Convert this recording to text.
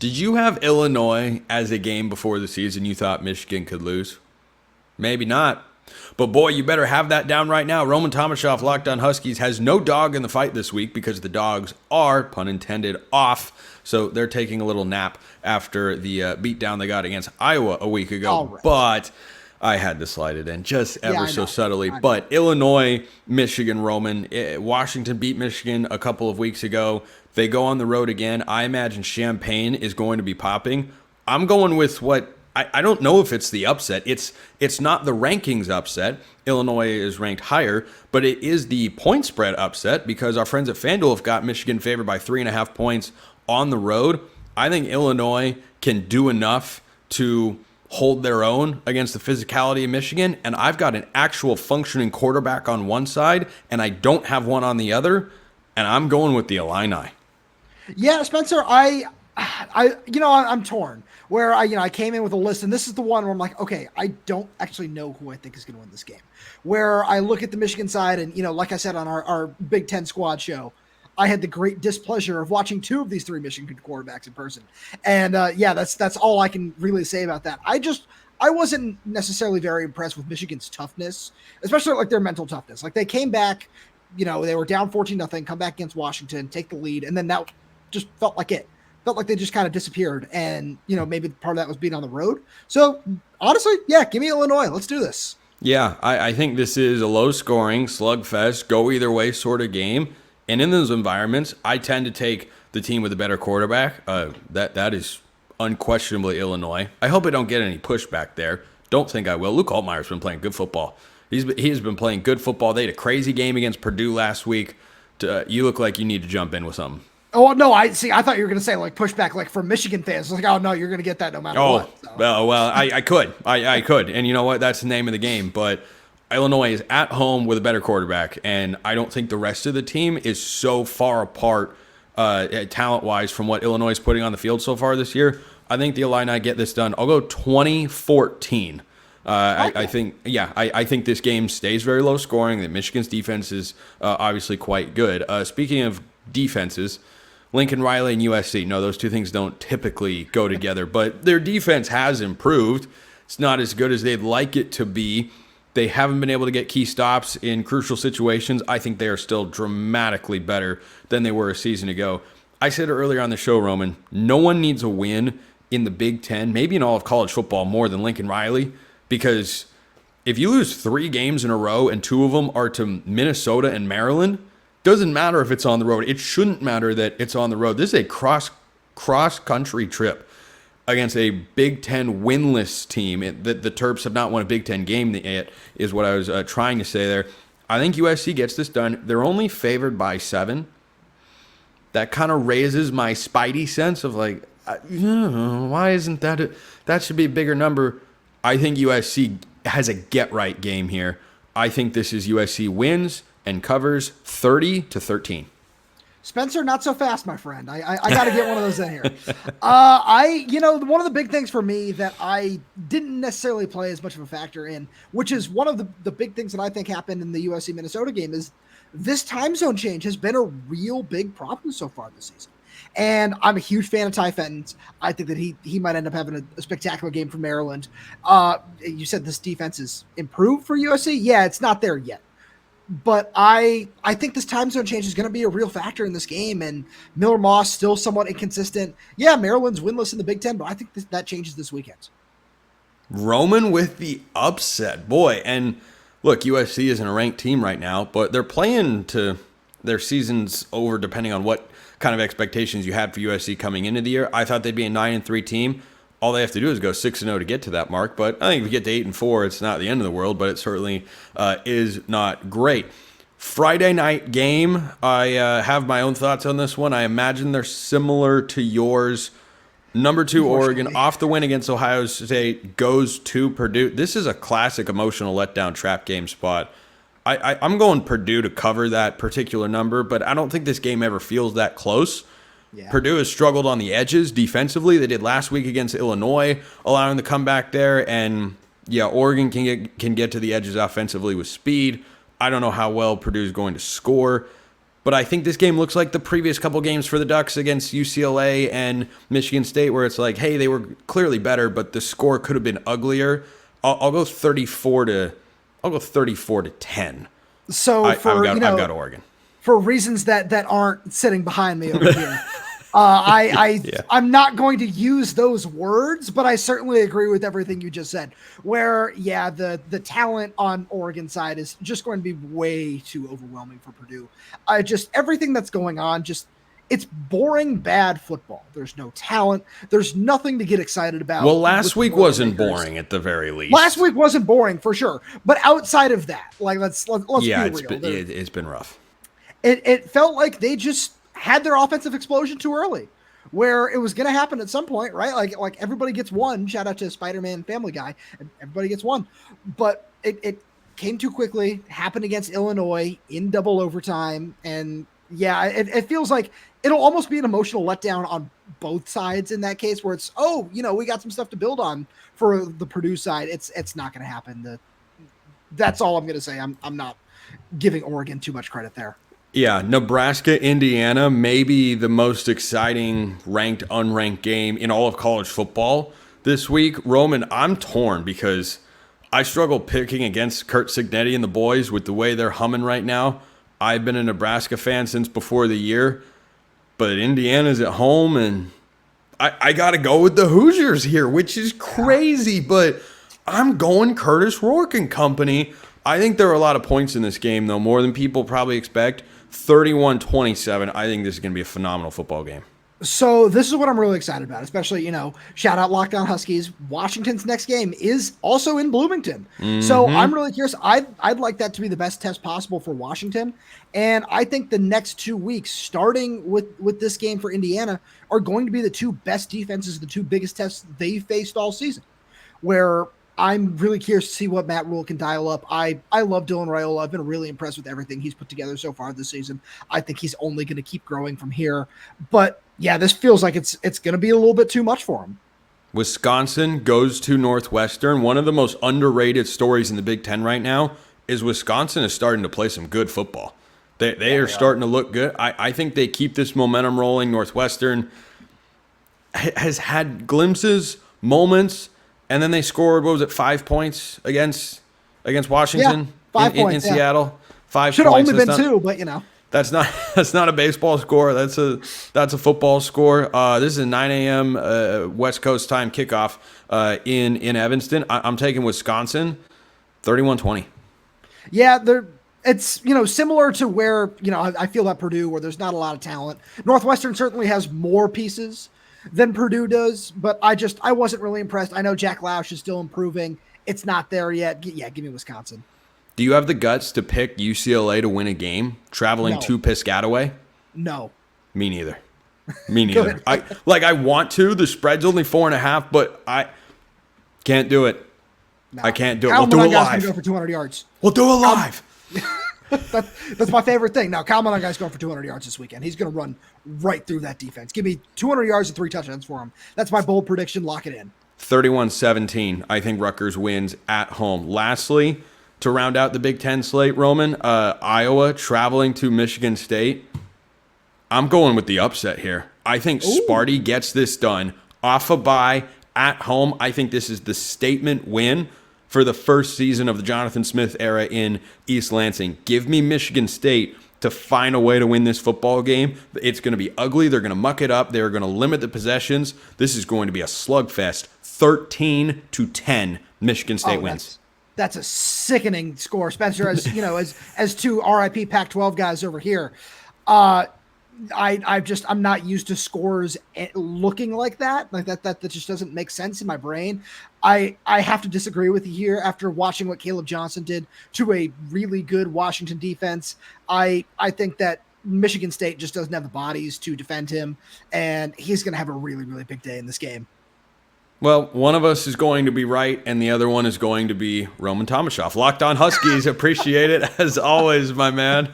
Did you have Illinois as a game before the season you thought Michigan could lose? Maybe not. But boy, you better have that down right now. Roman Tomashoff, Locked On Huskies, has no dog in the fight this week because the dogs are, pun intended, off. So they're taking a little nap after the beatdown they got against Iowa a week ago. Right. But I had to slide it in just ever so subtly. But Illinois, Michigan, Roman, Washington beat Michigan a couple of weeks ago. They go on the road again. I imagine Champaign is going to be popping. I'm going with what I don't know if it's the upset. It's not the rankings upset. Illinois is ranked higher, but it is the point spread upset because our friends at FanDuel have got Michigan favored by 3.5 points on the road. I think Illinois can do enough to hold their own against the physicality of Michigan, and I've got an actual functioning quarterback on one side, and I don't have one on the other, and I'm going with the Illini. Yeah, Spencer, I'm torn. Where I came in with a list, and this is the one where I'm like, okay, I don't actually know who I think is going to win this game. Where I look at the Michigan side, and like I said on our Big Ten squad show, I had the great displeasure of watching 2 of these 3 Michigan quarterbacks in person, and that's all I can really say about that. I wasn't necessarily very impressed with Michigan's toughness, especially like their mental toughness. Like they came back, they were down 14-0, come back against Washington, take the lead, and then that just felt like it. Felt like they just kind of disappeared, and maybe part of that was being on the road. So honestly, yeah, give me Illinois. Let's do this. Yeah, I think this is a low-scoring slugfest, go either way sort of game. And in those environments, I tend to take the team with a better quarterback. That is unquestionably Illinois. I hope I don't get any pushback there. Don't think I will. Luke Altmaier's been playing good football. He has been playing good football. They had a crazy game against Purdue last week. You look like you need to jump in with something. Oh, no, I thought you were going to say, like, pushback, like, for Michigan fans. I was like, oh, no, you're going to get that no matter what. So. Well, I could. I could. And you know what? That's the name of the game. But Illinois is at home with a better quarterback, and I don't think the rest of the team is so far apart talent-wise from what Illinois is putting on the field so far this year. I think the Illini get this done. I'll go 2014. I think this game stays very low scoring. That Michigan's defense is obviously quite good. Speaking of defenses, Lincoln Riley and USC. No, those two things don't typically go together, but their defense has improved. It's not as good as they'd like it to be. They haven't been able to get key stops in crucial situations. I think they are still dramatically better than they were a season ago. I said earlier on the show, Roman, no one needs a win in the Big Ten, maybe in all of college football, more than Lincoln Riley, because if you lose 3 games in a row and 2 of them are to Minnesota and Maryland, doesn't matter if it's on the road. It shouldn't matter that it's on the road. This is a cross-country trip against a Big Ten winless team. The Terps have not won a Big Ten game yet, is what I was trying to say there. I think USC gets this done. They're only favored by 7. That kind of raises my spidey sense of like, why isn't that that should be a bigger number. I think USC has a get-right game here. I think this is USC wins and covers 30-13. Spencer, not so fast, my friend. I got to get one of those in here. One of the big things for me that I didn't necessarily play as much of a factor in, which is one of the big things that I think happened in the USC-Minnesota game, is this time zone change has been a real big problem so far this season. And I'm a huge fan of Ty Fenton's. I think that he might end up having a spectacular game for Maryland. You said this defense is improved for USC. Yeah, it's not there yet. But I think this time zone change is going to be a real factor in this game, and Miller Moss still somewhat inconsistent. Yeah, Maryland's winless in the Big Ten, but I think that changes this weekend. Roman with the upset. Boy, and look, USC isn't a ranked team right now, but they're playing to their season's over depending on what kind of expectations you had for USC coming into the year. I thought they'd be a 9-3 team. All they have to do is go 6-0 to get to that mark. But I think if you get to 8-4, it's not the end of the world, but it certainly is not great. Friday night game, I have my own thoughts on this one. I imagine they're similar to yours. Number 2, Oregon, off the win against Ohio State, goes to Purdue. This is a classic emotional letdown trap game spot. I'm going Purdue to cover that particular number, but I don't think this game ever feels that close. Yeah. Purdue has struggled on the edges defensively. They did last week against Illinois, allowing the comeback there. And, yeah, Oregon can get to the edges offensively with speed. I don't know how well Purdue is going to score. But I think this game looks like the previous couple games for the Ducks against UCLA and Michigan State, where it's like, hey, they were clearly better, but the score could have been uglier. I'll go 34 to 10. So I've got Oregon. For reasons that aren't sitting behind me over here. I'm not going to use those words, but I certainly agree with everything you just said. Where, the talent on Oregon side is just going to be way too overwhelming for Purdue. Everything that's going on, it's boring, bad football. There's no talent. There's nothing to get excited about. Well, last week wasn't boring at the very least. Last week wasn't boring for sure, but outside of that, like let's be real. It's been rough. It felt like they just had their offensive explosion too early, where it was going to happen at some point, right? Like everybody gets one. Shout out to Spider-Man, Family Guy. Everybody gets one, but it came too quickly. Happened against Illinois in double overtime, and it feels like it'll almost be an emotional letdown on both sides in that case, where it's we got some stuff to build on for the Purdue side. It's not going to happen. That's all I'm going to say. I'm not giving Oregon too much credit there. Yeah, Nebraska, Indiana, maybe the most exciting ranked, unranked game in all of college football this week. Roman, I'm torn because I struggle picking against Kurt Cignetti and the boys with the way they're humming right now. I've been a Nebraska fan since before the year, but Indiana's at home, and I got to go with the Hoosiers here, which is crazy, but I'm going Curtis Rourke and company. I think there are a lot of points in this game, though, more than people probably expect. 31-27. I think this is going to be a phenomenal football game. So this is what I'm really excited about, especially, shout out Locked On Huskies. Washington's next game is also in Bloomington. Mm-hmm. So I'm really curious. I'd like that to be the best test possible for Washington. And I think the next 2 weeks, starting with this game for Indiana, are going to be the two best defenses, the two biggest tests they faced all season, where I'm really curious to see what Matt Rule can dial up. I love Dylan Raiola. I've been really impressed with everything he's put together so far this season. I think he's only going to keep growing from here. But this feels like it's going to be a little bit too much for him. Wisconsin goes to Northwestern. One of the most underrated stories in the Big Ten right now is Wisconsin is starting to play some good football. They are starting to look good. I think they keep this momentum rolling. Northwestern has had glimpses, moments, and then they scored, 5 points against Washington? 5 points in Seattle. 5 Should have points. only been 2, but That's not a baseball score. That's a football score. This is a 9 a.m. West Coast time kickoff in Evanston. I'm taking Wisconsin, 31-20. Yeah, it's similar to where I feel at Purdue, where there's not a lot of talent. Northwestern certainly has more pieces than Purdue does, but I wasn't really impressed. I know Jack Lausch is still improving. It's not there yet. Give me Wisconsin. Do you have the guts to pick UCLA to win a game traveling to Piscataway? No. Me neither. I want to. The spread's only 4.5, but I can't do it. No. I can't do it. We'll do it live. Go for 200 yards. We'll do it live. That's my favorite thing. Now, Kyle Monaghan's going for 200 yards this weekend. He's going to run right through that defense. Give me 200 yards and 3 touchdowns for him. That's my bold prediction. Lock it in. 31-17. I think Rutgers wins at home. Lastly, to round out the Big Ten slate, Roman, Iowa traveling to Michigan State. I'm going with the upset here. I think Sparty gets this done off a bye at home. I think this is the statement win for the first season of the Jonathan Smith era in East Lansing. Give me Michigan State to find a way to win this football game. It's going to be ugly. They're going to muck it up. They're going to limit the possessions. This is going to be a slugfest. 13-10, Michigan State wins. That's a sickening score, Spencer. As as two RIP Pac-12 guys over here, I'm not used to scores looking like that. That just doesn't make sense in my brain. I have to disagree with you here after watching what Caleb Johnson did to a really good Washington defense. I think that Michigan State just doesn't have the bodies to defend him, and he's going to have a really, really big day in this game. Well, one of us is going to be right, and the other one is going to be Roman Tomashoff. Locked On Huskies. Appreciate it, as always, my man.